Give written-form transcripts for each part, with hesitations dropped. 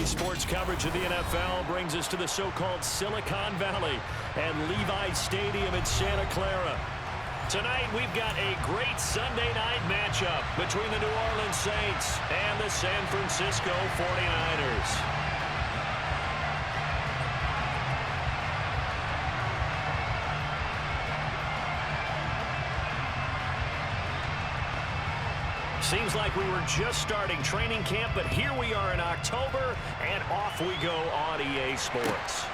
Today's sports coverage of the NFL brings us to the so-called Silicon Valley and Levi's Stadium in Santa Clara. Tonight, we've got a great Sunday night matchup between the New Orleans Saints and the San Francisco 49ers. Seems like we were just starting training camp, but here we are in October, and off we go on EA Sports.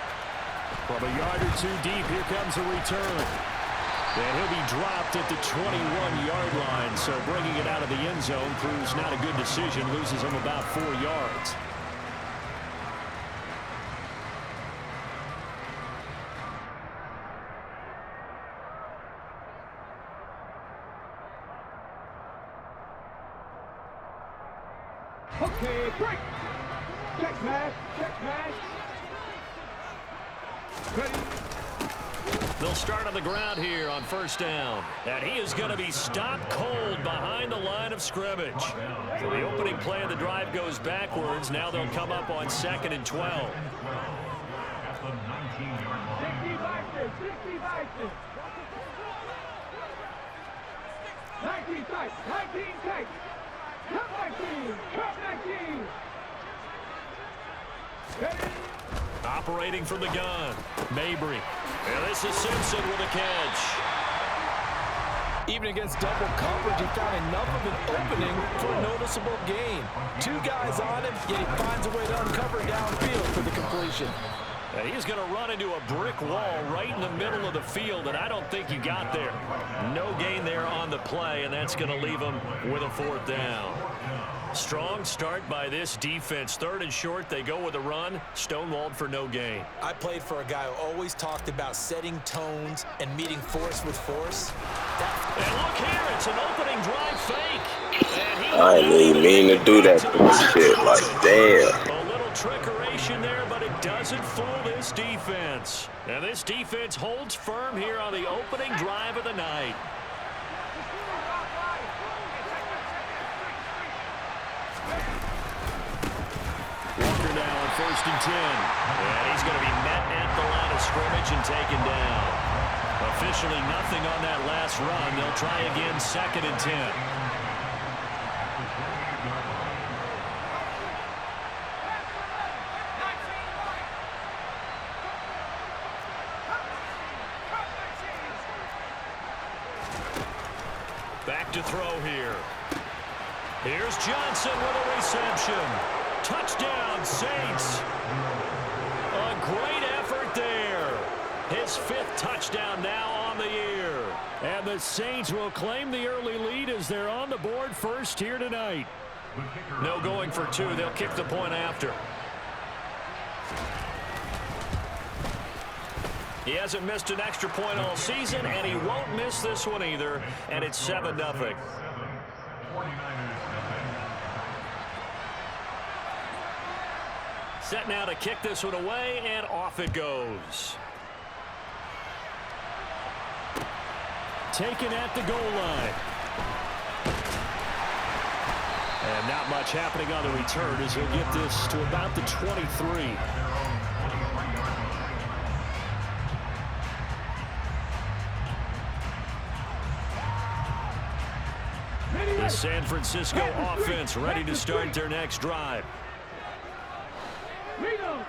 From a yard or two deep, here comes a return. And he'll be dropped at the 21-yard line, so bringing it out of the end zone proves not a good decision, loses him about 4 yards. Okay, break. Check match. Ready. They'll start on the ground here on first down. And he is going to be stopped cold behind the line of scrimmage. So the opening play of the drive goes backwards. Now they'll come up on 2nd and 12. 19 tight. Cut 19. Operating from the gun, Mabry. And this is Simpson with a catch. Even against double coverage, he found enough of an opening for a noticeable gain. 2 guys on him, yet he finds a way to uncover downfield for the completion. He's going to run into a brick wall right in the middle of the field, and I don't think you got there. No gain there on the play, and that's going to leave him with a 4th down. Strong start by this defense. 3rd and short, they go with a run. Stonewalled for no gain. I played for a guy who always talked about setting tones and meeting force with force. And look here, it's an opening drive fake. I didn't even mean to do that bullshit. Like, damn. A little trickeration there, but it doesn't fool this defense. And this defense holds firm here on the opening drive of the night. Walker now on 1st and 10. And he's going to be met at the line of scrimmage and taken down. Officially nothing on that last run. They'll try again 2nd and 10. Back to throw here. Here's Johnson with a reception. Touchdown, Saints. A great effort there. His 5th touchdown now on the year. And the Saints will claim the early lead as they're on the board first here tonight. No going for 2. They'll kick the point after. He hasn't missed an extra point all season, and he won't miss this one either. And it's 7-0. Set now to kick this one away, and off it goes. Taken at the goal line. And not much happening on the return as he'll get this to about the 23. The San Francisco offense ready to start their next drive. Reload.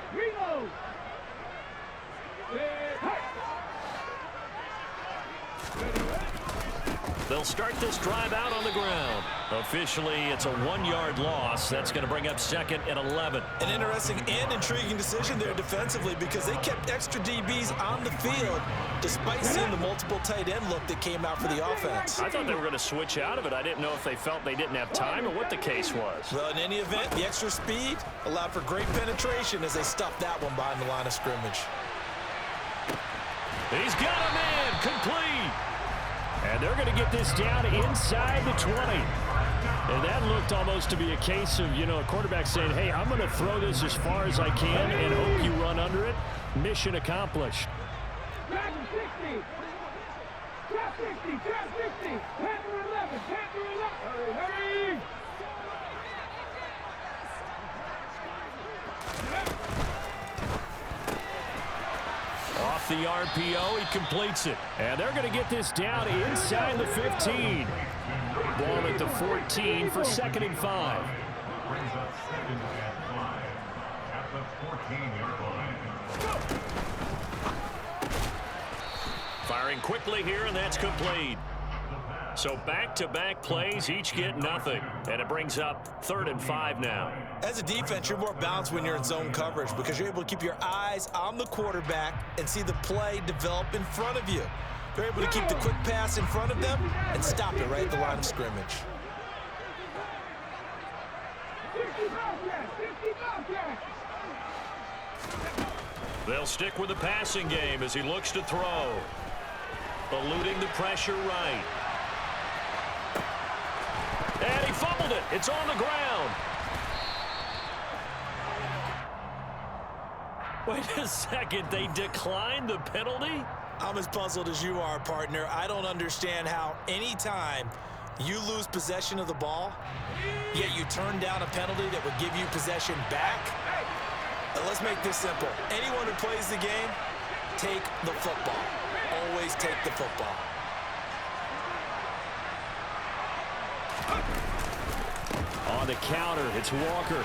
They'll start this drive out on the ground. Officially, it's a 1-yard loss. That's going to bring up 2nd and 11. An interesting and intriguing decision there defensively because they kept extra DBs on the field despite seeing the multiple tight end look that came out for the offense. I thought they were going to switch out of it. I didn't know if they felt they didn't have time or what the case was. Well, in any event, the extra speed allowed for great penetration as they stuffed that one behind the line of scrimmage. He's got a man complete. And they're going to get this down inside the 20. And that looked almost to be a case of, a quarterback saying, hey, I'm going to throw this as far as I can and hope you run under it. Mission accomplished. Back to 60. Trap 60. Panther 11. Hurry. the RPO. He completes it. And they're going to get this down inside the 15. Ball at the 14 for 2nd and 5. Brings up 2nd and 5 at the 14-yard line. Firing quickly here, and that's complete. So back-to-back plays, each get nothing. And it brings up 3rd and 5 now. As a defense, you're more balanced when you're in zone coverage because you're able to keep your eyes on the quarterback and see the play develop in front of you. They're able to keep the quick pass in front of them and stop it right at the line of scrimmage. 60 Bobcats, 60 Bobcats. They'll stick with the passing game as he looks to throw. Eluding the pressure right. And he fumbled it. It's on the ground. Wait a second. They declined the penalty? I'm as puzzled as you are, partner. I don't understand how any time you lose possession of the ball, yet you turn down a penalty that would give you possession back. Let's make this simple. Anyone who plays the game, take the football. Always take the football. On the counter, it's Walker.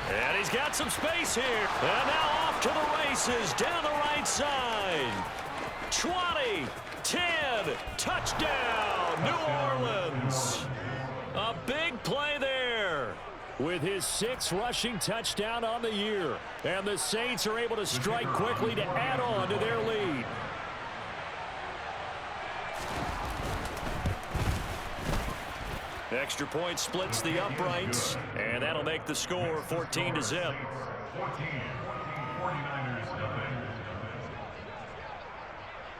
And he's got some space here. And now off to the races down the right side. 20, 10, touchdown, New Orleans. A big play there with his 6th rushing touchdown on the year. And the Saints are able to strike quickly to add on to their lead. Extra point splits the uprights, and that'll make the score 14-0.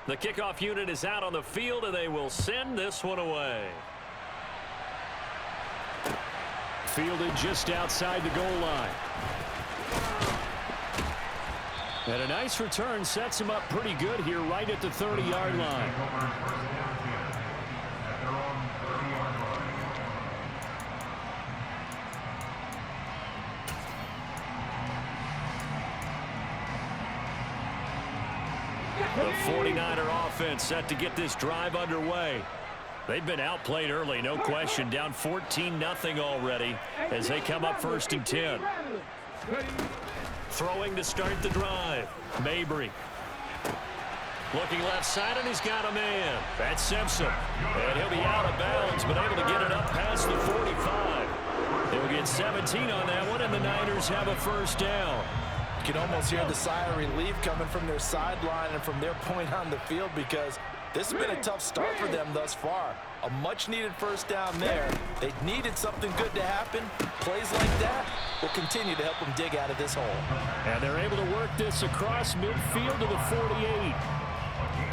The kickoff unit is out on the field, and they will send this one away. Fielded just outside the goal line. And a nice return sets him up pretty good here right at the 30-yard line. The 49er offense set to get this drive underway. They've been outplayed early, no question. Down 14-0 already as they come up 1st and 10. Throwing to start the drive. Mabry. Looking left side, and he's got a man. That's Simpson. And he'll be out of bounds, but able to get it up past the 45. They'll get 17 on that one, and the Niners have a 1st down. You can almost hear the sigh of relief coming from their sideline and from their point on the field because this has been a tough start for them thus far. A much-needed 1st down there. They needed something good to happen. Plays like that will continue to help them dig out of this hole. And they're able to work this across midfield to the 48.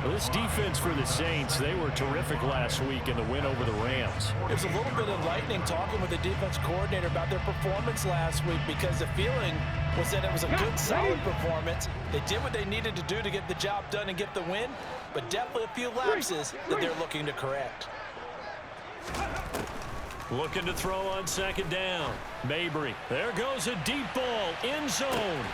Well, this defense for the Saints, they were terrific last week in the win over the Rams. It was a little bit enlightening talking with the defense coordinator about their performance last week because the feeling was that it was a good, solid performance. They did what they needed to do to get the job done and get the win, but definitely a few lapses that they're looking to correct. Looking to throw on 2nd down. Mabry. There goes a deep ball. End zone.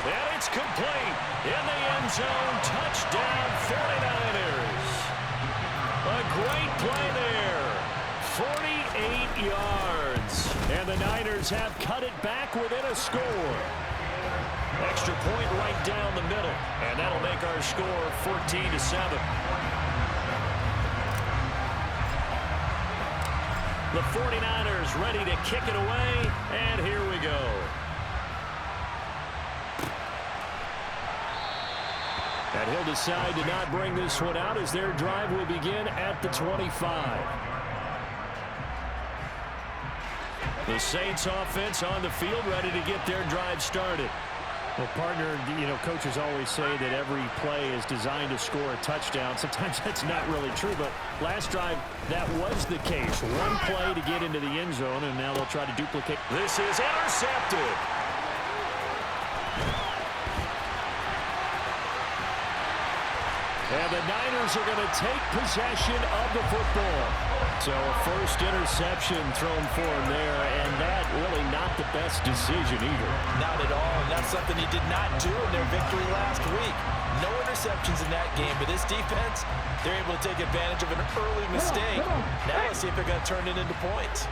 And it's complete. In the end zone. Touchdown 49ers. A great play there. 48 yards. And the Niners have cut it back within a score. Extra point right down the middle. And that'll make our score 14-7. The 49ers ready to kick it away, and here we go. And he'll decide to not bring this one out as their drive will begin at the 25. The Saints offense on the field ready to get their drive started. Well, partner, you know, coaches always say that every play is designed to score a touchdown. Sometimes that's not really true, but last drive, that was the case. One play to get into the end zone, and now they'll try to duplicate. This is intercepted. And the Niners are going to take possession of the football. So a first interception thrown for him there, and that really not the best decision either. Not at all, and that's something he did not do in their victory last week. No interceptions in that game, but this defense, they're able to take advantage of an early mistake. Now let's see if they're going to turn it into points.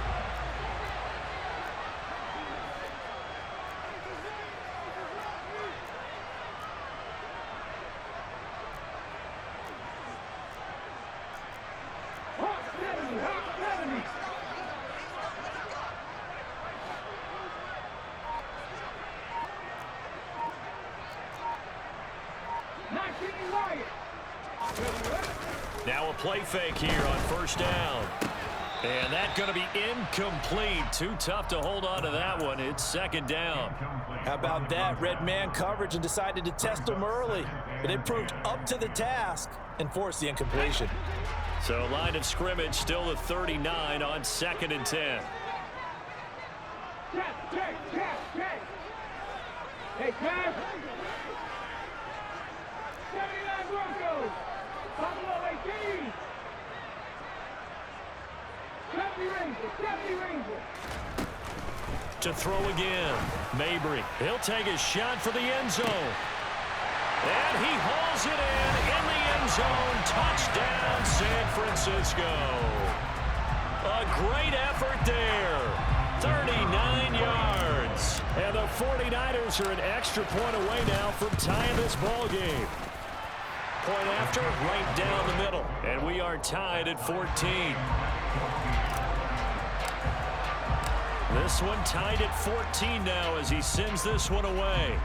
Now a play fake here on first down. And that's going to be incomplete. Too tough to hold on to that one. It's second down. How about that? Red man coverage and decided to test them early. But it proved up to the task and forced the incompletion. So line of scrimmage still the 39 on 2nd and 10. Hey, Cash. 79 Broncos. Buffalo 18. 70 Rangers. To throw again. Mabry. He'll take a shot for the end zone. And he hauls it in the end zone. Touchdown, San Francisco. A great effort there. 39 yards. And the 49ers are an extra point away now from tying this ball game. Point after, right down the middle. And we are tied at 14. This one tied at 14 now as he sends this one away.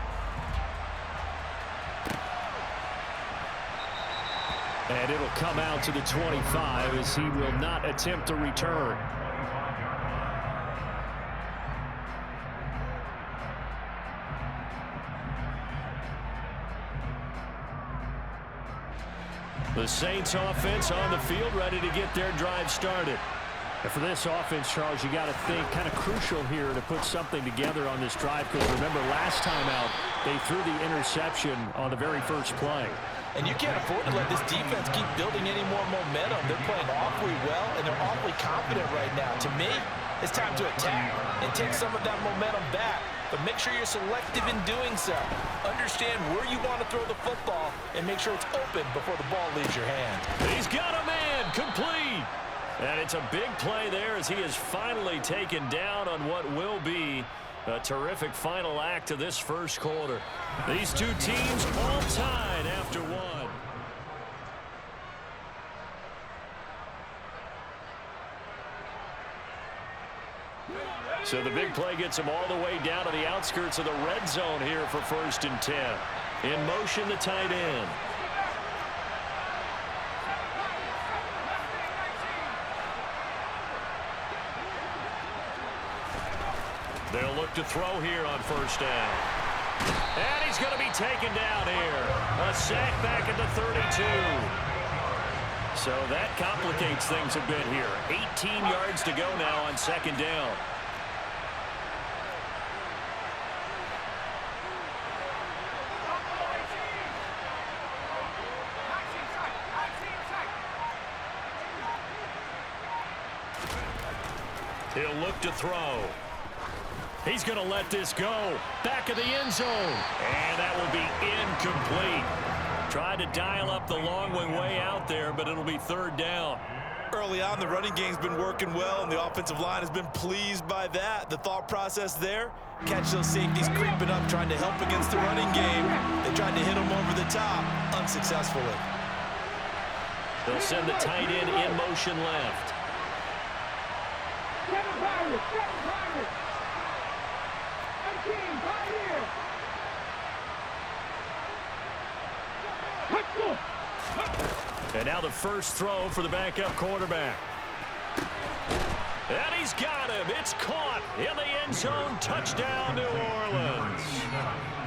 And it'll come out to the 25 as he will not attempt a return. The Saints offense on the field, ready to get their drive started. And for this offense, Charles, you got to think kind of crucial here to put something together on this drive, because remember last time out they threw the interception on the very first play. And you can't afford to let this defense keep building any more momentum. They're playing awfully well, and they're awfully confident right now. To me, it's time to attack and take some of that momentum back. But make sure you're selective in doing so. Understand where you want to throw the football and make sure it's open before the ball leaves your hand. He's got a man complete. And it's a big play there as he is finally taken down on what will be a terrific final act of this first quarter. These two teams all tied after one. So the big play gets him all the way down to the outskirts of the red zone here for 1st and 10. In motion, the tight end. They'll look to throw here on 1st down. And he's going to be taken down here. A sack back at the 32. So that complicates things a bit here. 18 yards to go now on 2nd down. He'll look to throw. He's going to let this go. Back of the end zone. And that will be incomplete. Tried to dial up the long way out there, but it'll be 3rd down. Early on, the running game's been working well, and the offensive line has been pleased by that. The thought process there, catch those safeties creeping up, trying to help against the running game. They tried to hit them over the top, unsuccessfully. They'll send the tight end in motion left. And now the first throw for the backup quarterback. And he's got him. It's caught in the end zone. Touchdown, New Orleans.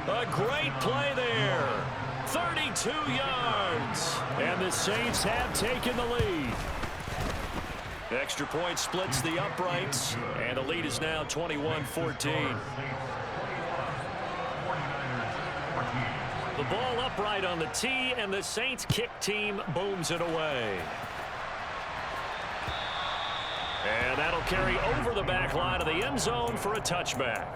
A great play there. 32 yards. And the Saints have taken the lead. Extra point splits the uprights. And the lead is now 21-14. The ball upright on the tee, and the Saints kick team booms it away. And that'll carry over the back line of the end zone for a touchback.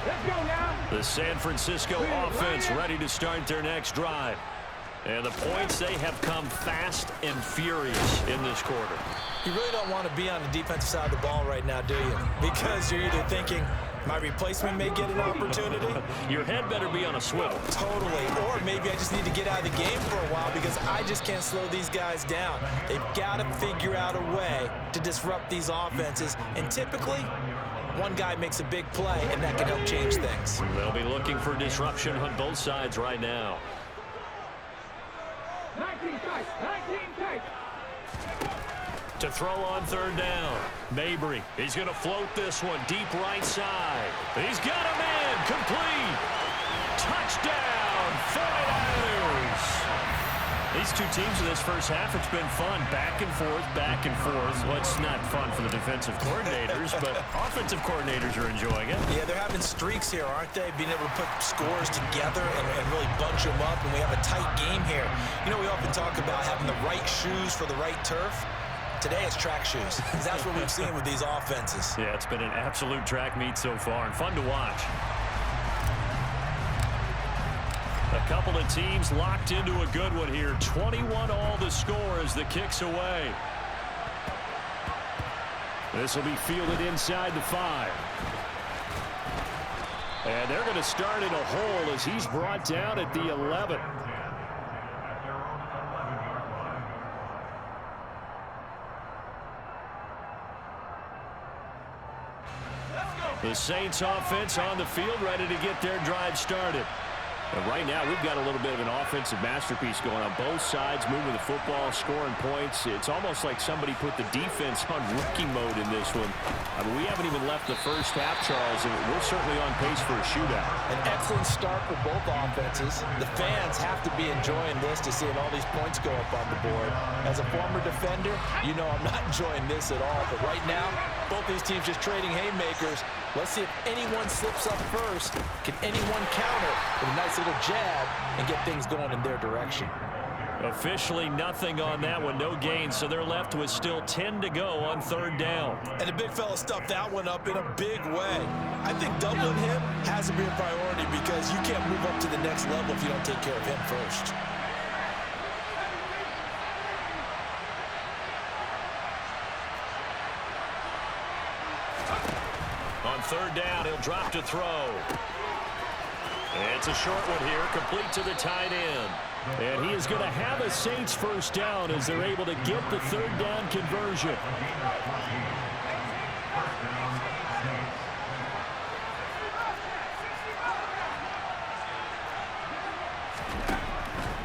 Let's go now. The San Francisco offense ready to start their next drive. And the points, they have come fast and furious in this quarter. You really don't want to be on the defensive side of the ball right now, do you? Because you're either thinking, my replacement may get an opportunity. Your head better be on a swivel. Totally. Or maybe I just need to get out of the game for a while because I just can't slow these guys down. They've got to figure out a way to disrupt these offenses. And typically, one guy makes a big play, and that can help change things. They'll be looking for disruption on both sides right now. 19 tight. 19 tight. To throw on third down. Mabry, he's going to float this one deep right side. He's got a man. Complete. Touchdown, 49ers. These two teams in this first half, it's been fun. Back and forth, back and forth. Well, it's not fun for the defensive coordinators, but offensive coordinators are enjoying it. Yeah, they're having streaks here, aren't they? Being able to put scores together and really bunch them up, and we have a tight game here. You know, we often talk about having the right shoes for the right turf. Today it's track shoes. That's what we've seen with these offenses. Yeah, it's been an absolute track meet so far and fun to watch. A couple of teams locked into a good one here. 21 all the score as the kick's away. This will be fielded inside the 5. And they're going to start in a hole as he's brought down at the 11. The Saints offense on the field ready to get their drive started. And right now, we've got a little bit of an offensive masterpiece going on both sides, moving the football, scoring points. It's almost like somebody put the defense on rookie mode in this one. I mean, we haven't even left the first half, Charles, and we're certainly on pace for a shootout. An excellent start for both offenses. The fans have to be enjoying this to seeing all these points go up on the board. As a former defender, you know I'm not enjoying this at all. But right now, both these teams just trading haymakers. Let's see if anyone slips up first. Can anyone counter with a nice little jab and get things going in their direction? Officially nothing on that one, no gain, so they're left with still 10 to go on third down. And the big fella stuffed that one up in a big way. I think doubling him has to be a priority because you can't move up to the next level if you don't take care of him first. On third down, he'll drop to throw. And it's a short one here, complete to the tight end. And he is going to have a Saints first down as they're able to get the third down conversion.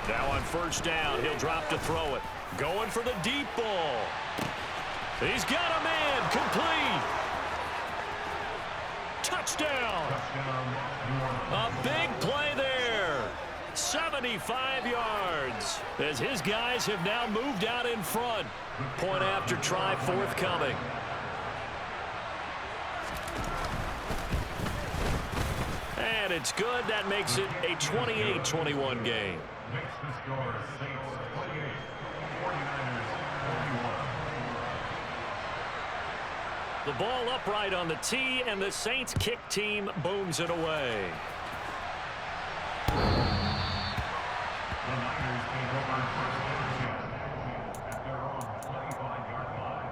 Now on first down, he'll drop to throw it. Going for the deep ball. He's got a man, complete. Touchdown. A big play there. 75 yards as his guys have now moved out in front. Point after try forthcoming. And it's good. That makes it a 28-21 game. Makes the score Saints 28, 49ers 41. The ball upright on the tee, and the Saints kick team booms it away. The Niners take over first and 10 at their own 25-yard line.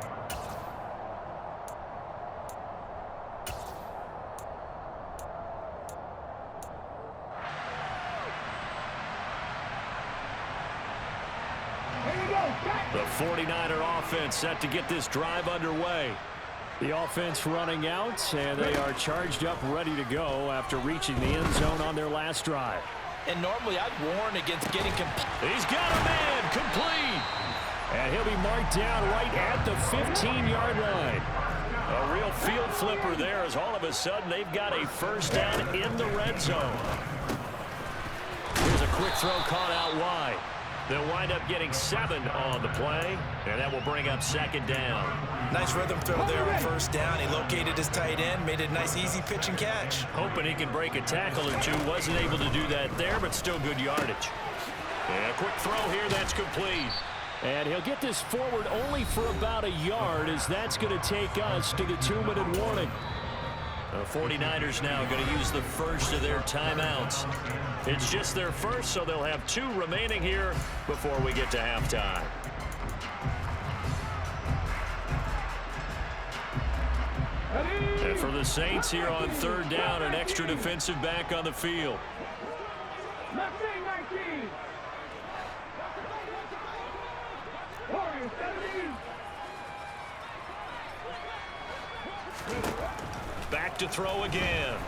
Here we go. Back. The 49er offense set to get this drive underway. The offense running out, and they are charged up, ready to go after reaching the end zone on their last drive. And normally I'd warn against getting complete. He's got a man, complete. And he'll be marked down right at the 15-yard line. A real field flipper there as all of a sudden they've got a first down in the red zone. Here's a quick throw caught out wide. They'll wind up getting 7 on the play, and that will bring up 2nd down. Nice rhythm throw there on 1st down. He located his tight end, made it a nice easy pitch and catch. Hoping he can break a tackle or two. Wasn't able to do that there, but still good yardage. And a quick throw here, that's complete. And he'll get this forward only for about a yard, as that's going to take us to the 2-minute warning. The 49ers now going to use the first of their timeouts. It's just their first, so they'll have 2 remaining here before we get to halftime. And for the Saints here on 3rd down, an extra defensive back on the field. Left wing 19. Warriors 17. Back to throw again.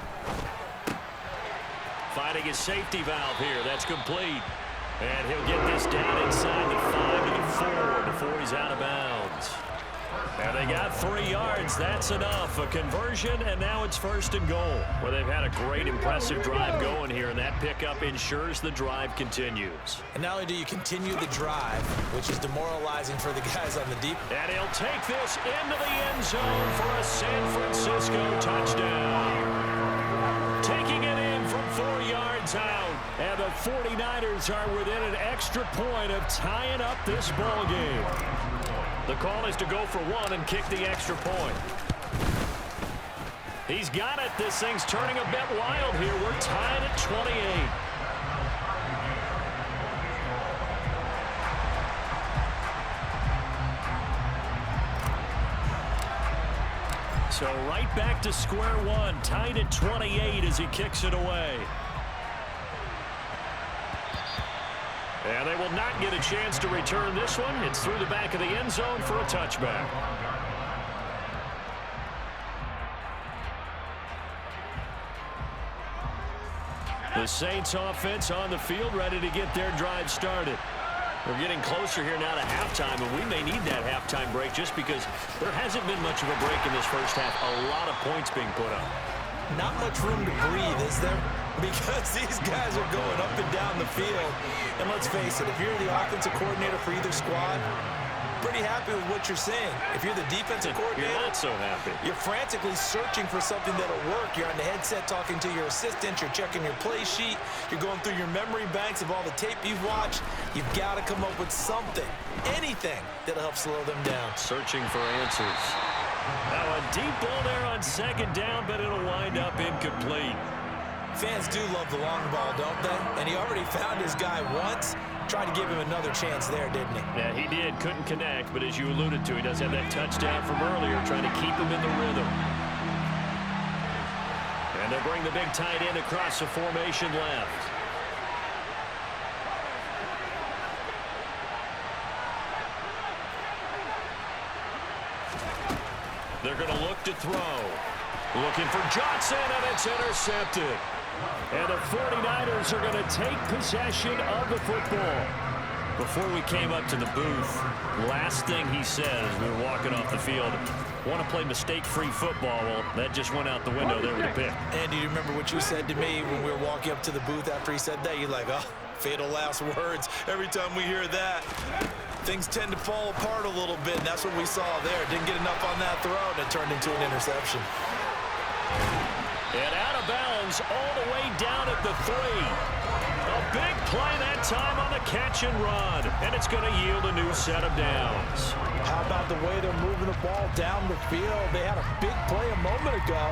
Finding his safety valve here. That's complete. And he'll get this down inside the 5 to the 4 before he's out of bounds. And they got 3 yards. That's enough. A conversion, and now it's 1st and goal. Well, they've had a great, impressive drive going here, and that pickup ensures the drive continues. And not only do you continue the drive, which is demoralizing for the guys on the deep. And he'll take this into the end zone for a San Francisco touchdown. Taking it in from 4 yards out. And the 49ers are within an extra point of tying up this ball game. The call is to go for 1 and kick the extra point. He's got it. This thing's turning a bit wild here. We're tied at 28. So right back to square one, tied at 28 as he kicks it away. And they will not get a chance to return this one. It's through the back of the end zone for a touchback. The Saints offense on the field, ready to get their drive started. We're getting closer here now to halftime, and we may need that halftime break just because there hasn't been much of a break in this first half. A lot of points being put up. Not much room to breathe, is there? Because these guys are going up and down the field. And let's face it, if you're the offensive coordinator for either squad, pretty happy with what you're seeing. If you're the defensive coordinator, you're not so happy. You're frantically searching for something that'll work. You're on the headset talking to your assistant. You're checking your play sheet. You're going through your memory banks of all the tape you've watched. You've got to come up with something, anything that'll help slow them down. Searching for answers. Now a deep ball there on 2nd down, but it'll wind up incomplete. Fans do love the long ball, don't they? And he already found his guy once. Tried to give him another chance there, didn't he? Yeah, he did. Couldn't connect, but as you alluded to, he does have that touchdown from earlier, trying to keep him in the rhythm. And they'll bring the big tight end across the formation left. They're going to look to throw. Looking for Johnson, and it's intercepted. And the 49ers are going to take possession of the football. Before we came up to the booth, last thing he said as we were walking off the field, want to play mistake-free football. Well, that just went out the window there with the pick. Andy, you remember what you said to me when we were walking up to the booth after he said that? You're like, oh, fatal last words. Every time we hear that, things tend to fall apart a little bit, and that's what we saw there. Didn't get enough on that throw, and it turned into an interception. And out of bounds all the way down at the 3. A big play that time on the catch and run. And it's going to yield a new set of downs. How about the way they're moving the ball down the field? They had a big play a moment ago.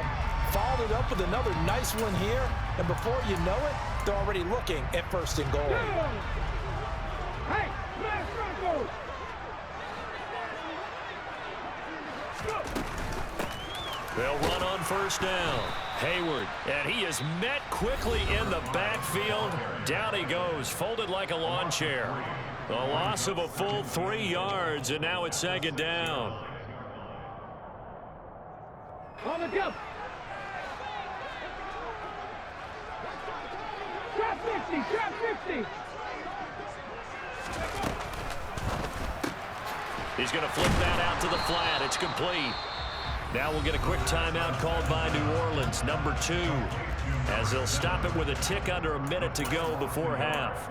Followed it up with another nice one here. And before you know it, they're already looking at 1st and goal. Hey, smash Broncos! They'll run on 1st down. Hayward, and he is met quickly in the backfield. Down he goes, folded like a lawn chair. A loss of a full 3 yards, and now it's 2nd down. On the jump! Trap 50! Trap 50! He's going to flip that out to the flat. It's complete. Now we'll get a quick timeout called by New Orleans, number 2, as they'll stop it with a tick under a minute to go before half.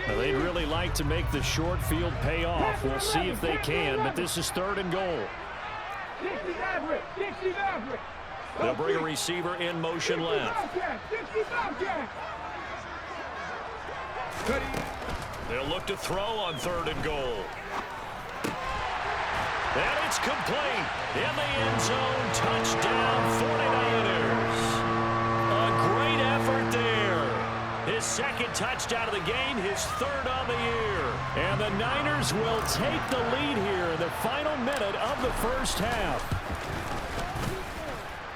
Well, they'd really like to make the short field pay off. We'll see if they can, but this is 3rd and goal. They'll bring a receiver in motion left. They'll look to throw on 3rd and goal. And it's complete. In the end zone, touchdown 49ers. A great effort there. His 2nd touchdown of the game, his 3rd on the year. And the Niners will take the lead here in the final minute of the first half.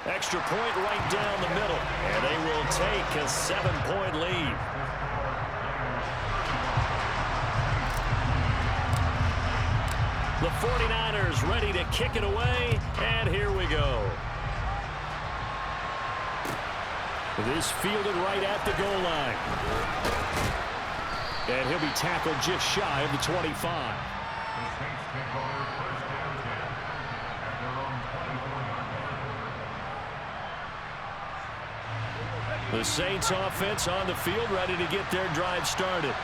Extra point right down the middle. And they will take a 7-point lead. The 49ers ready to kick it away, and here we go. This fielded right at the goal line. And he'll be tackled just shy of the 25. The Saints offense on the field ready to get their drive started.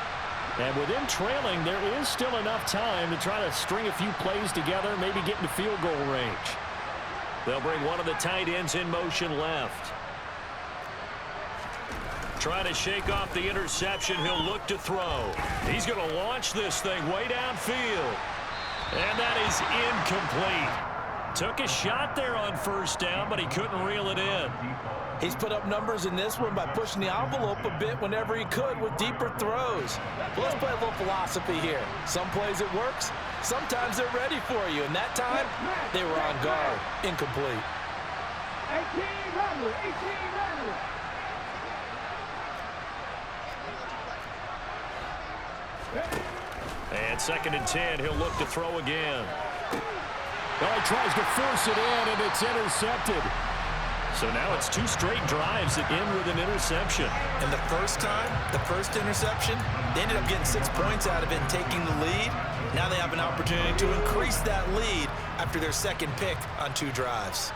And with them trailing, there is still enough time to try to string a few plays together, maybe get into field goal range. They'll bring one of the tight ends in motion left. Trying to shake off the interception. He'll look to throw. He's going to launch this thing way downfield. And that is incomplete. Took a shot there on 1st down, but he couldn't reel it in. He's put up numbers in this one by pushing the envelope a bit whenever he could with deeper throws. But let's play a little philosophy here. Some plays it works, sometimes they're ready for you. And that time, they were on guard. Incomplete. 1800, 1800. And 2nd and 10, he'll look to throw again. Oh, he tries to force it in, and it's intercepted. So now it's 2 straight drives that end with an interception. And the first time, the first interception, they ended up getting 6 points out of it and taking the lead. Now they have an opportunity to increase that lead after their 2nd pick on 2 drives.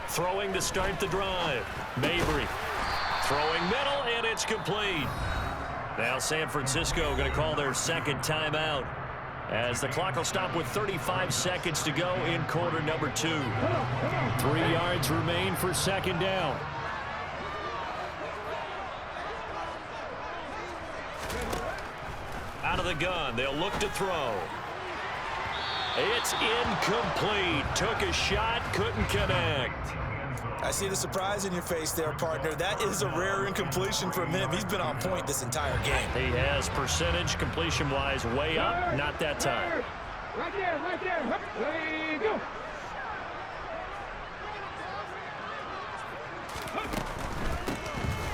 Throwing to start the drive. Mabry throwing middle, and it's complete. Now San Francisco going to call their 2nd timeout, as the clock will stop with 35 seconds to go in quarter number 2. 3 yards remain for 2nd down. Out of the gun, they'll look to throw. It's incomplete. Took a shot, couldn't connect. I see the surprise in your face there, partner. That is a rare incompletion from him. He's been on point this entire game. He has percentage completion-wise way up. Not that time. Right there, right there. There you go.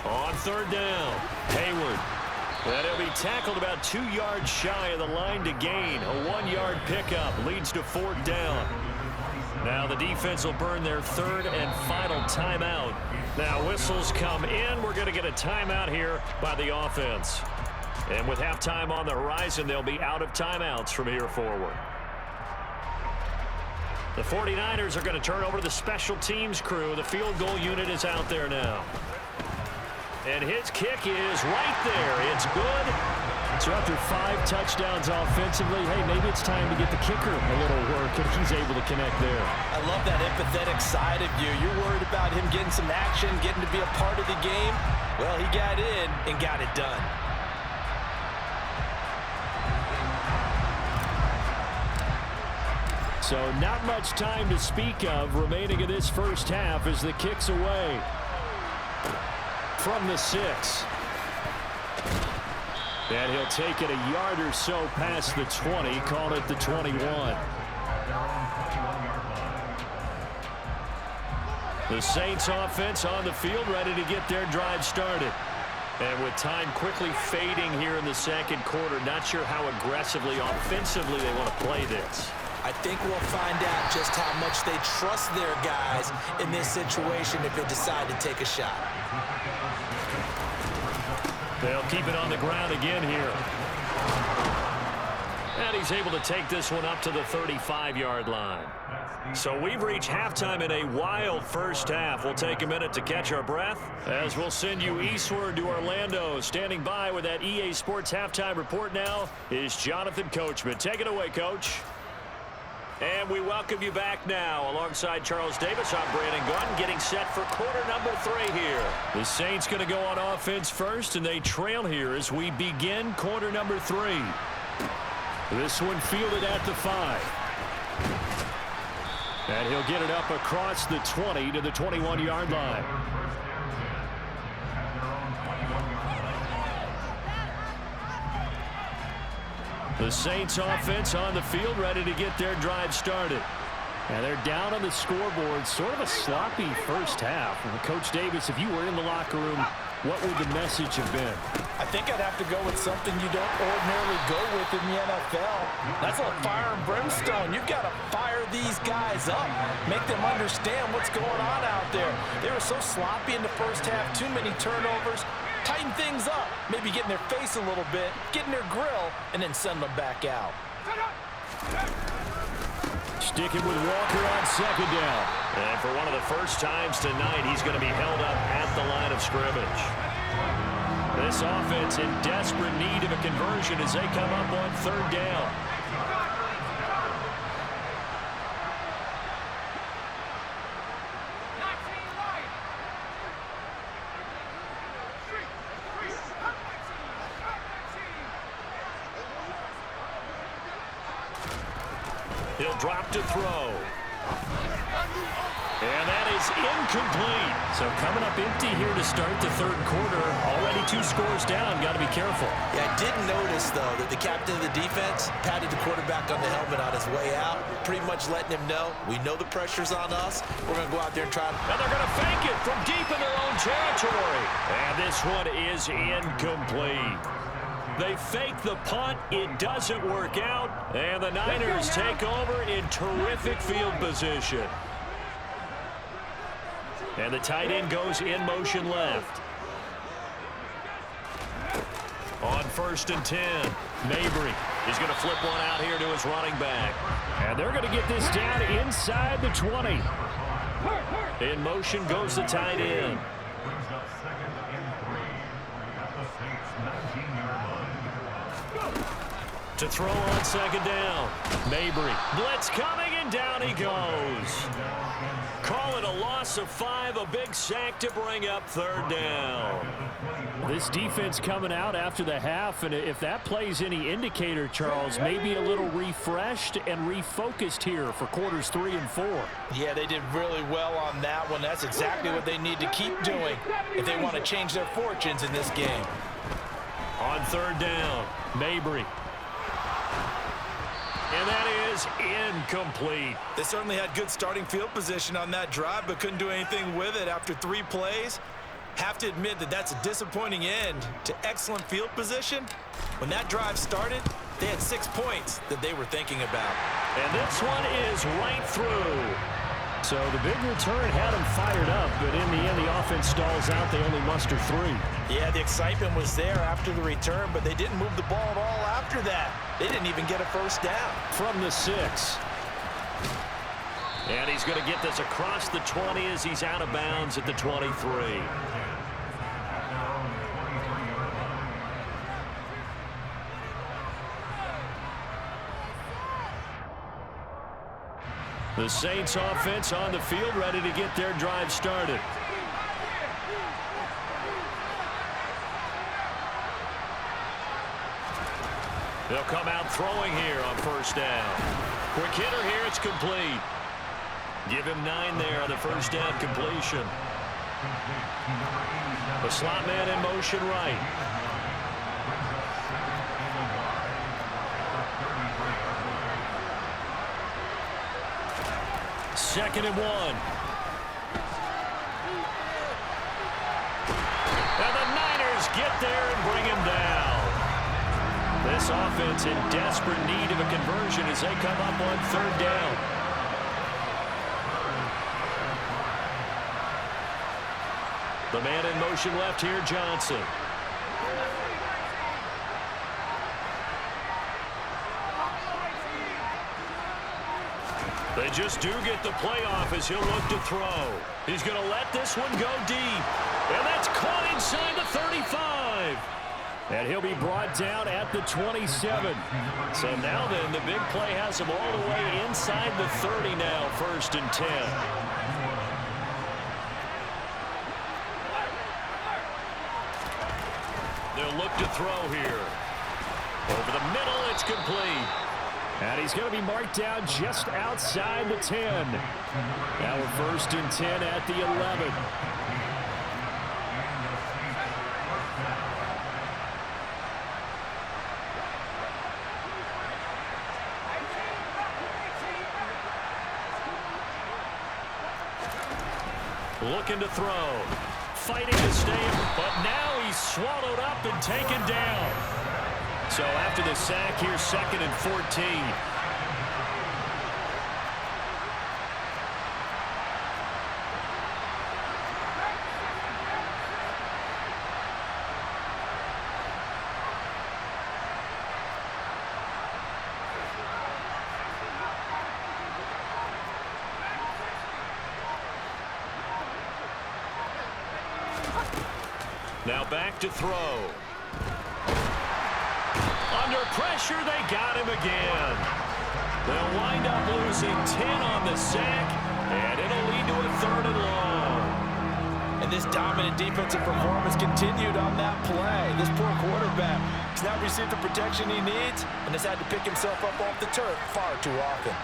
On 3rd down, Hayward. And he'll be tackled about 2 yards shy of the line to gain. A 1-yard pickup leads to 4th down. Now the defense will burn their 3rd and final timeout. Now whistles come in. We're going to get a timeout here by the offense. And with halftime on the horizon, they'll be out of timeouts from here forward. The 49ers are going to turn over to the special teams crew. The field goal unit is out there now. And his kick is right there. It's good. So after 5 touchdowns offensively, hey, maybe it's time to get the kicker a little work, and he's able to connect there. I love that empathetic side of you. You're worried about him getting some action, getting to be a part of the game. Well, he got in and got it done. So not much time to speak of remaining in this first half as the kick's away from the 6. And he'll take it a yard or so past the 20, call it the 21. The Saints offense on the field ready to get their drive started. And with time quickly fading here in the 2nd quarter, not sure how aggressively, offensively they want to play this. I think we'll find out just how much they trust their guys in this situation if they decide to take a shot. They'll keep it on the ground again here. And he's able to take this one up to the 35-yard line. So we've reached halftime in a wild first half. We'll take a minute to catch our breath as we'll send you eastward to Orlando. Standing by with that EA Sports halftime report now is Jonathan Coachman. Take it away, Coach. And we welcome you back now. Alongside Charles Davis, I'm Brandon Gunn, getting set for quarter number 3 here. The Saints going to go on offense first, and they trail here as we begin quarter number 3. This one fielded at the 5. And he'll get it up across the 20 to the 21-yard line. The Saints offense on the field, ready to get their drive started. And they're down on the scoreboard. Sort of a sloppy first half. And Coach Davis, if you were in the locker room, what would the message have been? I think I'd have to go with something you don't ordinarily go with in the NFL. That's a fire and brimstone. You've got to fire these guys up. Make them understand what's going on out there. They were so sloppy in the first half. Too many turnovers. Tighten things up. Maybe get in their face a little bit. Get in their grill. And then send them back out. Sticking with Walker on second down. And for one of the first times tonight, he's going to be held up at the line of scrimmage. This offense in desperate need of a conversion as they come up on third down. He'll drop to throw. And that is incomplete. So coming up empty here to start the third quarter. Already 2 scores down. Got to be careful. Yeah, I did notice, though, that the captain of the defense patted the quarterback on the helmet on his way out, pretty much letting him know, we know the pressure's on us. We're going to go out there and try. And they're going to fake it from deep in their own territory. And this one is incomplete. They fake the punt. It doesn't work out. And the Niners take over in terrific field position. And the tight end goes in motion left. On 1st and 10, Mabry is going to flip one out here to his running back. And they're going to get this down inside the 20. In motion goes the tight end. Brings up 2nd and 3 at the Saints' 19-yard line. To throw on second down. Mabry. Blitz coming, and down he goes. Call it a loss of 5, a big sack to bring up third down. This defense coming out after the half, and if that plays any indicator, Charles, maybe a little refreshed and refocused here for quarters 3 and 4. Yeah, they did really well on that one. That's exactly what they need to keep doing if they want to change their fortunes in this game. On third down, Mabry. And that is incomplete. They certainly had good starting field position on that drive, but couldn't do anything with it after 3 plays. Have to admit that that's a disappointing end to excellent field position. When that drive started, they had 6 points that they were thinking about. And this one is right through. So the big return had them fired up, but in the end, the offense stalls out. They only muster 3. Yeah, the excitement was there after the return, but they didn't move the ball at all after that. They didn't even get a first down. From the 6. And he's going to get this across the 20 as he's out of bounds at the 23. The Saints offense on the field, ready to get their drive started. They'll come out throwing here on first down. Quick hitter here, it's complete. Give him 9 there on the first down completion. The slot man in motion right. Second and 1. And the Niners get there and bring him down. This offense in desperate need of a conversion as they come up on third down. The man in motion left here, Johnson. They just do get the playoff as he'll look to throw. He's going to let this one go deep. And that's caught inside the 35. And he'll be brought down at the 27. So now then, the big play has him all the way inside the 30 now, 1st and 10. They'll look to throw here. Over the middle, it's complete. And he's going to be marked down just outside the 10. Now we're 1st and 10 at the 11. Looking to throw. Fighting to stay, but now he's swallowed up and taken down. So after the sack, here's 2nd and 14. Now back to throw. Under pressure, they got him again. They'll wind up losing 10 on the sack, and it'll lead to a 3rd and long. And this dominant defensive performance continued on that play. This poor quarterback has not received the protection he needs and has had to pick himself up off the turf far too often.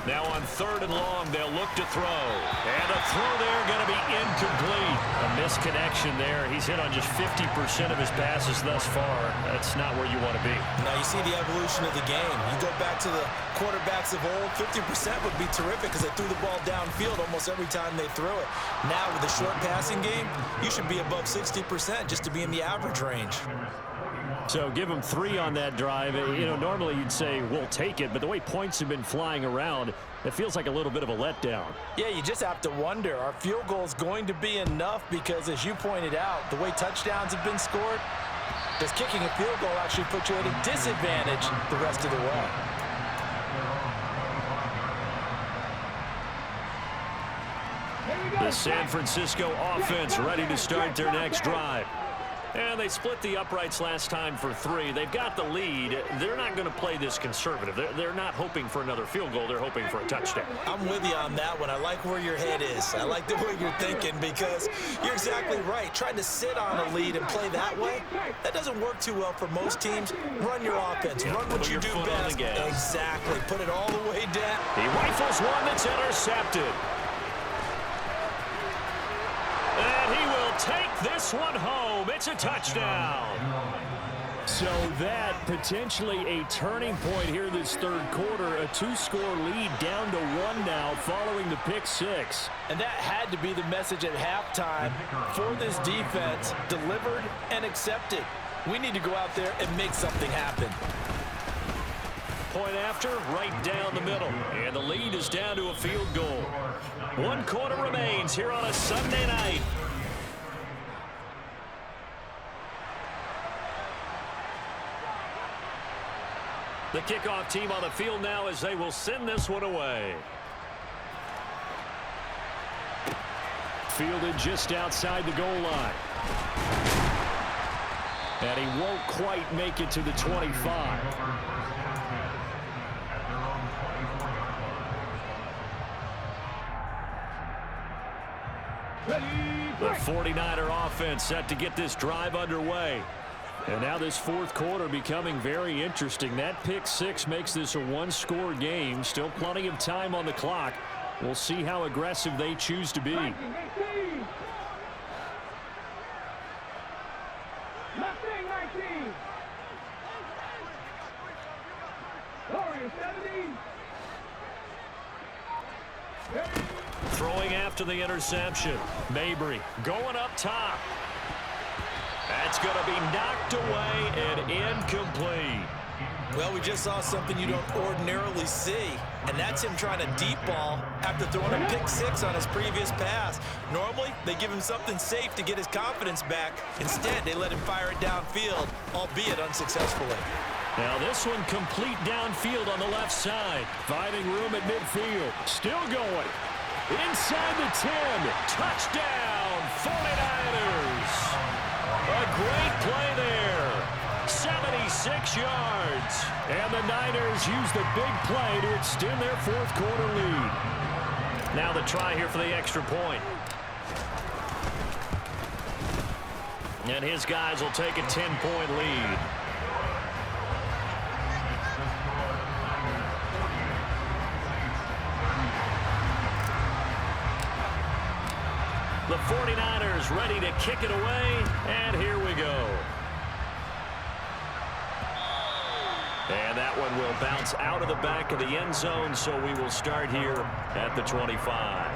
Now on 3rd and long, they'll look to throw. And a throw there going to be incomplete. A misconnection there. He's hit on just 50% of his passes thus far. That's not where you want to be. Now you see the evolution of the game. You go back to the quarterbacks of old, 50% would be terrific because they threw the ball downfield almost every time they threw it. Now with the short passing game, you should be above 60% just to be in the average range. So give them 3 on that drive. You know, normally you'd say, we'll take it, but the way points have been flying around, it feels like a little bit of a letdown. Yeah, you just have to wonder, are field goals going to be enough? Because as you pointed out, the way touchdowns have been scored, does kicking a field goal actually put you at a disadvantage the rest of the way? The San Francisco offense ready to start their next drive. And they split the uprights last time for 3. They've got the lead. They're not going to play this conservative. They're not hoping for another field goal. They're hoping for a touchdown. I'm with you on that one. I like where your head is. I like the way you're thinking because you're exactly right. Trying to sit on a lead and play that way, that doesn't work too well for most teams. Run your offense. Run what you do best. Exactly. Put it all the way down. He rifles one that's intercepted. And he will take this one home. It's a touchdown. So that potentially a turning point here this 3rd quarter. A 2-score lead down to 1 now following the pick 6. And that had to be the message at halftime for this defense. Delivered and accepted. We need to go out there and make something happen. Point after, right down the middle. And the lead is down to a field goal. 1 quarter remains here on a Sunday night. The kickoff team on the field now as they will send this one away. Fielded just outside the goal line. And he won't quite make it to the 25. The 49er offense set to get this drive underway. And now this 4th quarter becoming very interesting. That pick 6 makes this a 1-score game. Still plenty of time on the clock. We'll see how aggressive they choose to be. Throwing after the interception. Mabry going up top. That's going to be knocked away and incomplete. Well, we just saw something you don't ordinarily see, and that's him trying to deep ball after throwing a pick six on his previous pass. Normally, they give him something safe to get his confidence back. Instead, they let him fire it downfield, albeit unsuccessfully. Now this one complete downfield on the left side. Finding room at midfield. Still going. Inside the 10. Touchdown, 49ers. A great play there. 76 yards. And the Niners use the big play to extend their fourth quarter lead. Now the try here for the extra point. And his guys will take a 10-point lead. The 49ers ready to kick it away, and here we go. And that one will bounce out of the back of the end zone, so we will start here at the 25.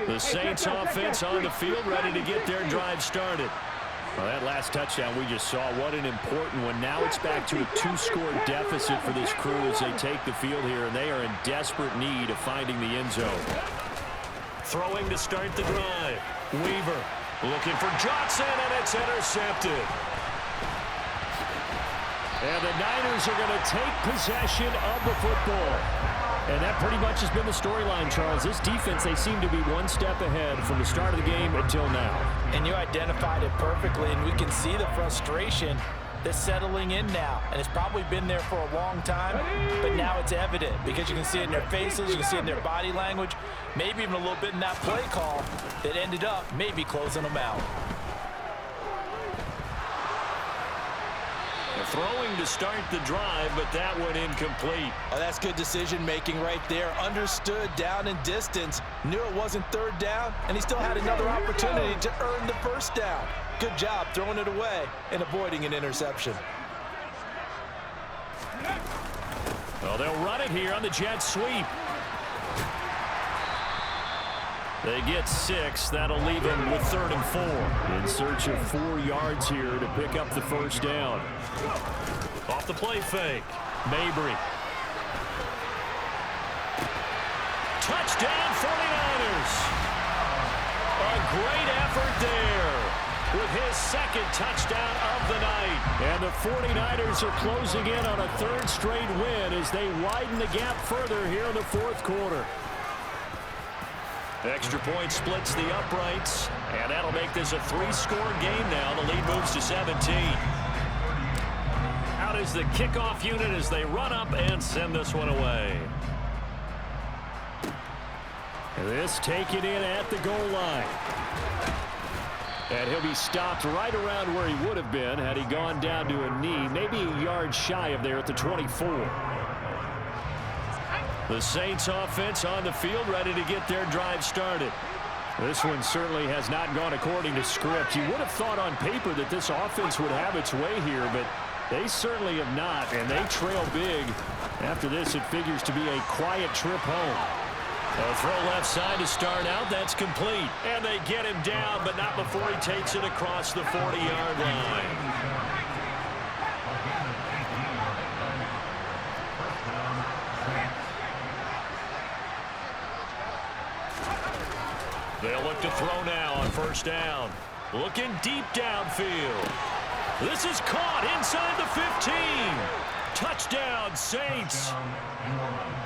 The Saints offense on the field ready to get their drive started. Well, that last touchdown we just saw, what an important one. Now it's back to a two-score deficit for this crew as they take the field here, and they are in desperate need of finding the end zone. Throwing to start the drive. Weaver looking for Johnson, and it's intercepted. And the Niners are going to take possession of the football. And that pretty much has been the storyline, Charles. This defense, they seem to be one step ahead from the start of the game until now. And you identified it perfectly, and we can see the frustration that's settling in now. And it's probably been there for a long time, but now it's evident because you can see it in their faces, you can see it in their body language, maybe even a little bit in that play call that ended up maybe closing them out. Throwing to start the drive, but that one incomplete. Oh, that's good decision-making right there. Understood down and distance, knew it wasn't third down, and he still had another opportunity to earn the first down. Good job throwing it away and avoiding an interception. Well, they'll run it here on the jet sweep. They get 6. That'll leave them with 3rd and 4. In search of 4 yards here to pick up the first down. Off the play fake. Mabry. Touchdown 49ers. A great effort there with his second touchdown of the night. And the 49ers are closing in on a 3rd straight win as they widen the gap further here in the 4th quarter. Extra point splits the uprights, and that'll make this a 3-score game now. The lead moves to 17. Out is the kickoff unit as they run up and send this one away. This taken in at the goal line. And he'll be stopped right around where he would have been had he gone down to a knee, maybe a yard shy of there at the 24. The Saints offense on the field ready to get their drive started. This one certainly has not gone according to script. You would have thought on paper that this offense would have its way here, but they certainly have not, and they trail big. After this, it figures to be a quiet trip home. A throw left side to start out. That's complete. And they get him down, but not before he takes it across the 40-yard line. They'll look to throw now on first down. Looking deep downfield. This is caught inside the 15. Touchdown, Saints.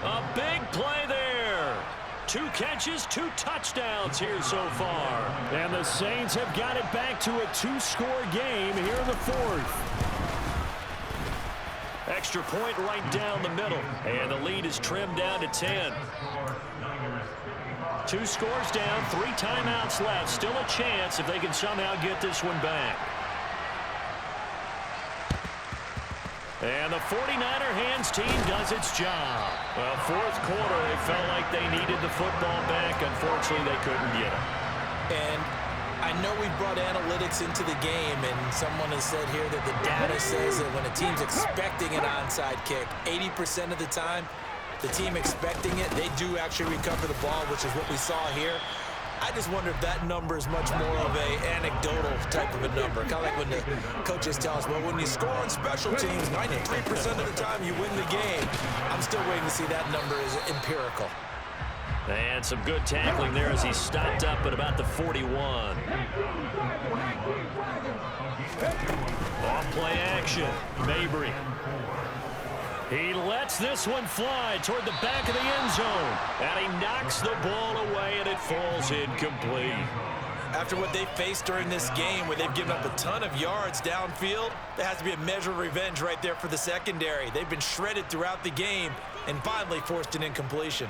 A big play there. 2 catches, 2 touchdowns here so far. And the Saints have got it back to a 2-score game here in the 4th. Extra point right down the middle. And the lead is trimmed down to 10. 2 scores down, 3 timeouts left. Still a chance if they can somehow get this one back. And the 49er hands team does its job. Well, 4th quarter, they felt like they needed the football back. Unfortunately, they couldn't get it. And I know we've brought analytics into the game, and someone has said here that the data says that when a team's expecting an onside kick, 80% of the time, the team expecting it, they do actually recover the ball, which is what we saw here. I just wonder if that number is much more of a anecdotal type of a number. Kind of like when the coaches tell us, well, when you score on special teams, 93% of the time you win the game. I'm still waiting to see that number is empirical. And some good tackling there as he stopped up at about the 41. Off play action. Mabry. He lets this one fly toward the back of the end zone. And he knocks the ball away, and it falls incomplete. After what they faced during this game where they've given up a ton of yards downfield, there has to be a measure of revenge right there for the secondary. They've been shredded throughout the game and finally forced an incompletion.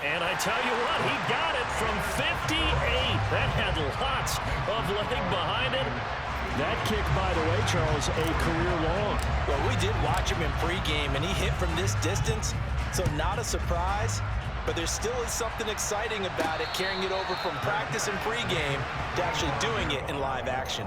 And I tell you what, he got it from 58. That had lots of leg behind it. That kick, by the way, Charles, a career long. Well, we did watch him in pregame, and he hit from this distance, so not a surprise. But there still is something exciting about it, carrying it over from practice and pregame to actually doing it in live action.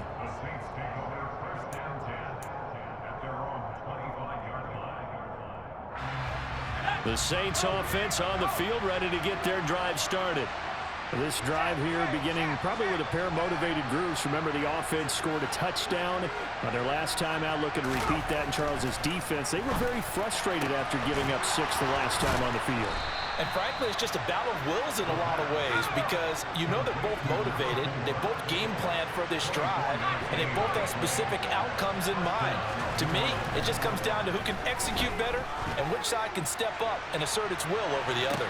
The Saints offense on the field, ready to get their drive started. This drive here beginning probably with a pair of motivated groups. Remember, the offense scored a touchdown on their last time out, looking to repeat that in Charles's defense. They were very frustrated after giving up 6 the last time on the field. And frankly, it's just a battle of wills in a lot of ways because you know they're both motivated, they both game plan for this drive, and they both have specific outcomes in mind. To me, it just comes down to who can execute better and which side can step up and assert its will over the other.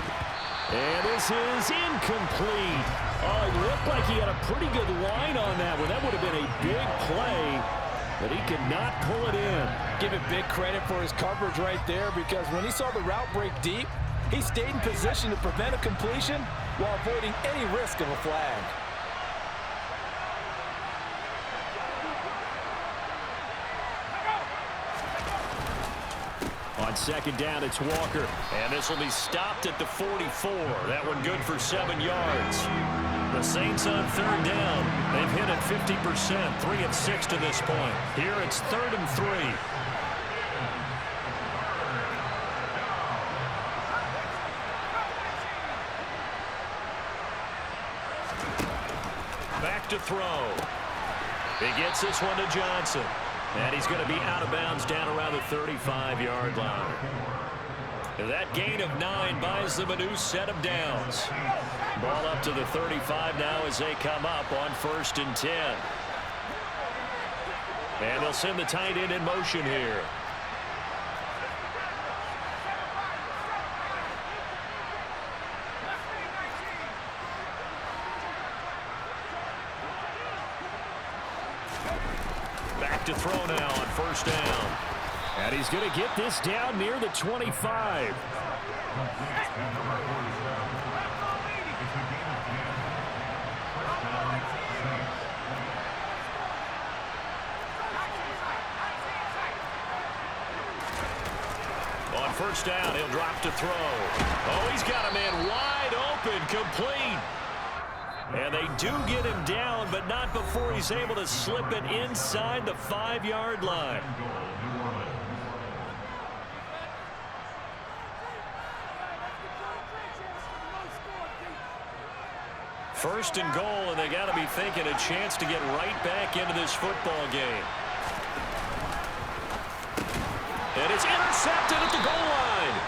And this is incomplete. Oh, it looked like he had a pretty good line on that one. That would have been a big play, but he could not pull it in. Give it big credit for his coverage right there because when he saw the route break deep, he stayed in position to prevent a completion while avoiding any risk of a flag. On second down, it's Walker. And this will be stopped at the 44. That one good for 7 yards. The Saints on third down. They've hit it 50%, 3 of 6 to this point. Here it's 3rd and 3. Back to throw. He gets this one to Johnson. And he's going to be out of bounds down around the 35-yard line. That gain of 9 buys them a new set of downs. Ball up to the 35 now as they come up on 1st and 10. And they'll send the tight end in motion here. Back to throw now on 1st down. And he's going to get this down near the 25. On 1st down, he'll drop to throw. Oh, he's got a man wide open, complete. And they do get him down, but not before he's able to slip it inside the 5-yard line. First and goal, and they got to be thinking a chance to get right back into this football game. And it's intercepted at the goal line.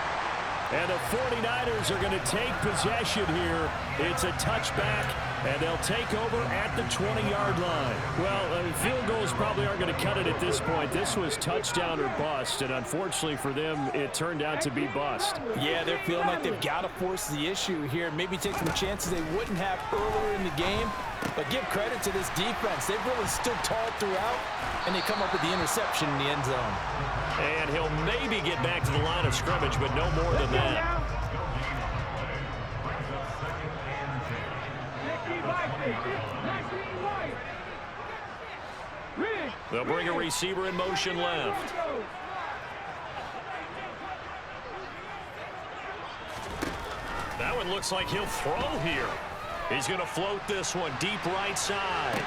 And the 49ers are going to take possession here. It's a touchback, and they'll take over at the 20-yard line. Well, field goals probably aren't going to cut it at this point. This was touchdown or bust, and unfortunately for them, it turned out to be bust. Yeah, they're feeling like they've got to force the issue here, maybe take some chances they wouldn't have earlier in the game. But give credit to this defense. They've really stood tall throughout, and they come up with the interception in the end zone. And he'll maybe get back to the line of scrimmage, but no more than that. They'll bring a receiver in motion left. That one looks like he'll throw here. He's going to float this one deep right side.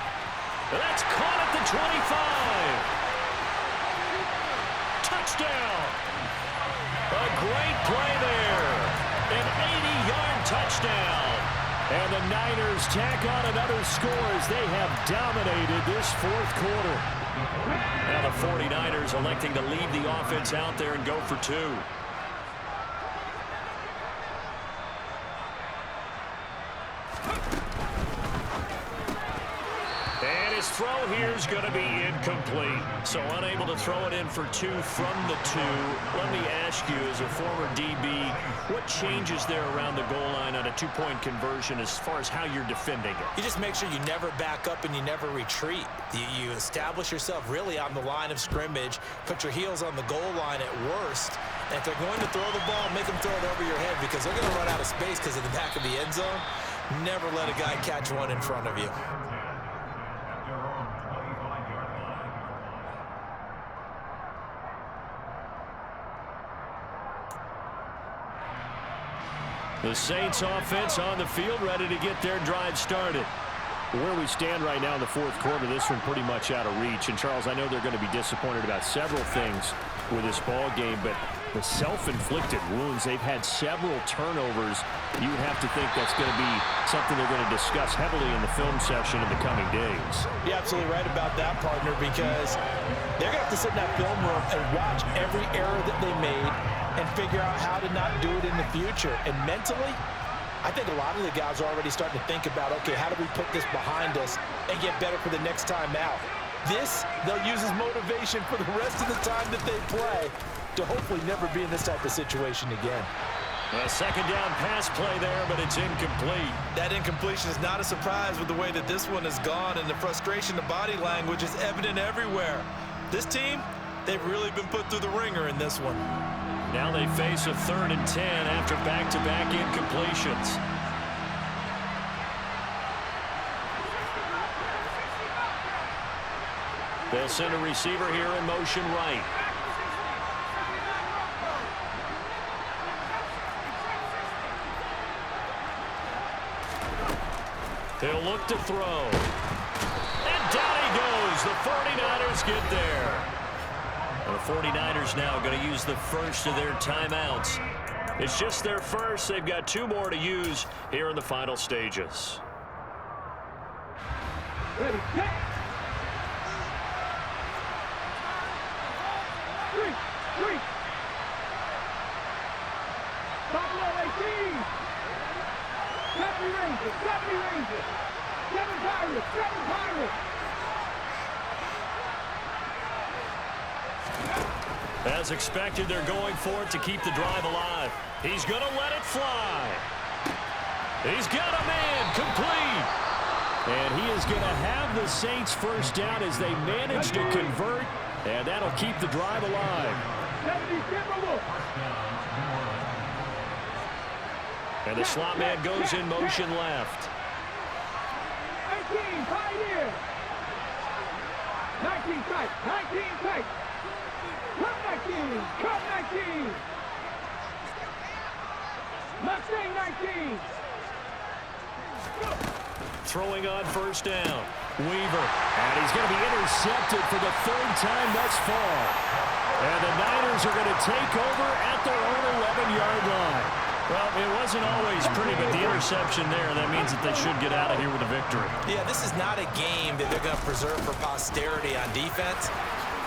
That's caught at the 25. Touchdown. A great play there. An 80-yard touchdown. And the Niners tack on another score as they have dominated this fourth quarter. Now the 49ers electing to leave the offense out there and go for two. And his throw here is going to be incomplete. So unable to throw it in for two from the two. Let me ask you, as a former DB, what changes there around the goal line on a two-point conversion as far as how you're defending it? You just make sure you never back up and you never retreat. You establish yourself really on the line of scrimmage, put your heels on the goal line at worst. And if they're going to throw the ball, make them throw it over your head because they're going to run out of space because of the back of the end zone. Never let a guy catch one in front of you. The Saints offense on the field, ready to get their drive started. Where we stand right now in the fourth quarter, this one pretty much out of reach. And, Charles, I know they're going to be disappointed about several things with this ball game, but the self-inflicted wounds, they've had several turnovers. You would have to think that's going to be something they're going to discuss heavily in the film session in the coming days. You're absolutely right about that, partner, because they're going to have to sit in that film room and watch every error that they made and figure out how to not do it in the future. And mentally, I think a lot of the guys are already starting to think about, okay, how do we put this behind us and get better for the next time out? This, they'll use as motivation for the rest of the time that they play to hopefully never be in this type of situation again. A second down pass play there, but it's incomplete. That incompletion is not a surprise with the way that this one has gone, and the frustration, the body language is evident everywhere. This team, they've really been put through the ringer in this one. Now they face a 3rd and 10 after back-to-back incompletions. They'll send a receiver here in motion right. He'll look to throw. And down he goes. The 49ers get there. And the 49ers now going to use the first of their timeouts. It's just their first. They've got 2 more to use here in the final stages. Ready, set. 3. Buffalo 18. 70 Rangers. 7 Pirates. 7 Pirates. As expected, they're going for it to keep the drive alive. He's going to let it fly. He's got a man complete. And he is going to have the Saints first down as they manage to convert, and that'll keep the drive alive. 70 Timberwolves. And the slot man goes in motion left. 18 Pioneer. 19 tight. 19 tight. Come 19. Come 19. Mustang 19. Throwing on first down. Weaver. And he's going to be intercepted for the 3rd time thus far. And the Niners are going to take over at their own 11-yard line. Well, it wasn't always pretty, but the interception there, that means that they should get out of here with a victory. Yeah, this is not a game that they're going to preserve for posterity on defense,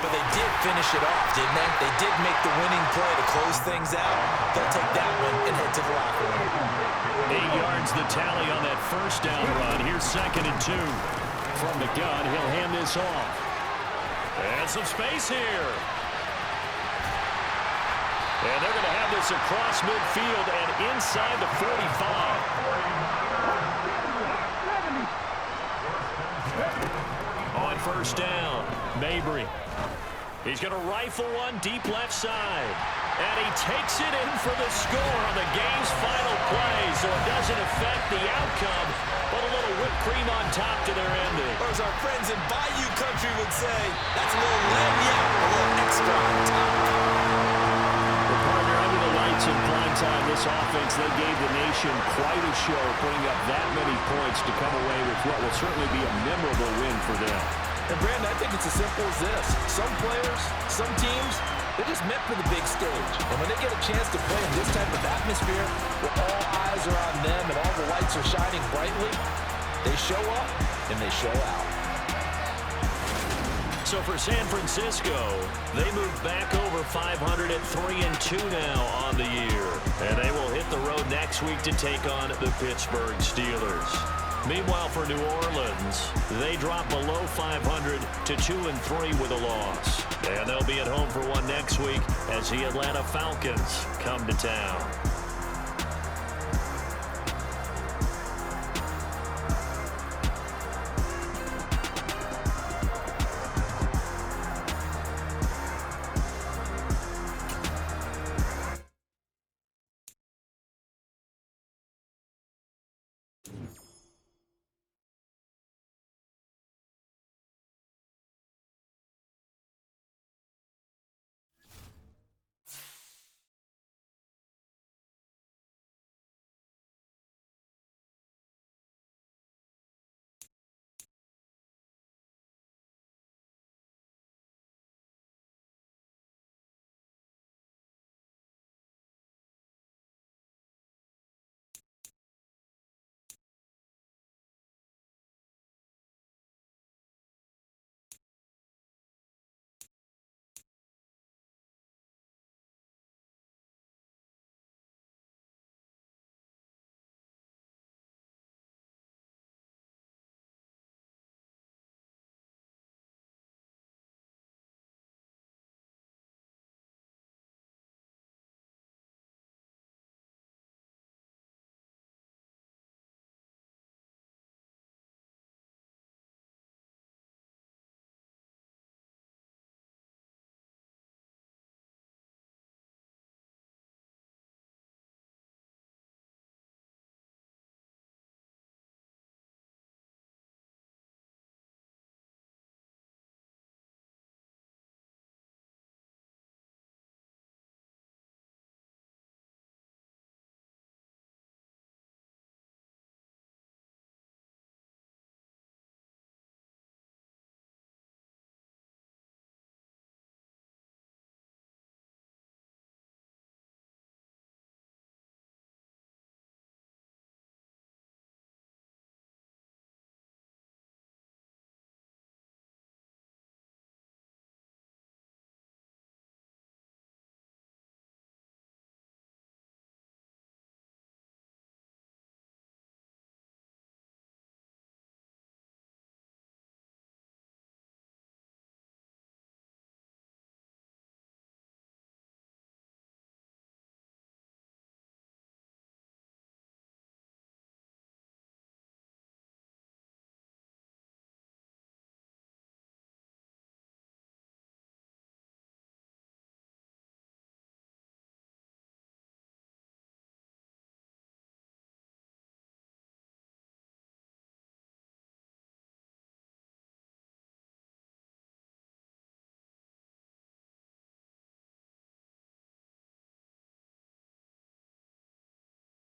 but they did finish it off, didn't they? They did make the winning play to close things out. They'll take that one and head to the locker room. 8 yards the tally on that first down run. Here's 2nd and 2. From the gun, he'll hand this off. And some space here. And they're going to have this across midfield and inside the 45. On first down, Mabry. He's going to rifle one deep left side. And he takes it in for the score on the game's final play, so it doesn't affect the outcome, but a little whipped cream on top to their ending. Or as our friends in Bayou Country would say, that's a little lagniappe, a little extra on top. The partner under the lights points in prime time. This offense, they gave the nation quite a show, putting up that many points to come away with what will certainly be a memorable win for them. And, Brandon, I think it's as simple as this. Some players, some teams, they're just meant for the big stage. And when they get a chance to play in this type of atmosphere where all eyes are on them and all the lights are shining brightly, they show up and they show out. So for San Francisco, they move back over 500 at 3-2 now on the year. And they will hit the road next week to take on the Pittsburgh Steelers. Meanwhile, for New Orleans, they drop below 500 to 2-3 with a loss. And they'll be at home for one next week as the Atlanta Falcons come to town.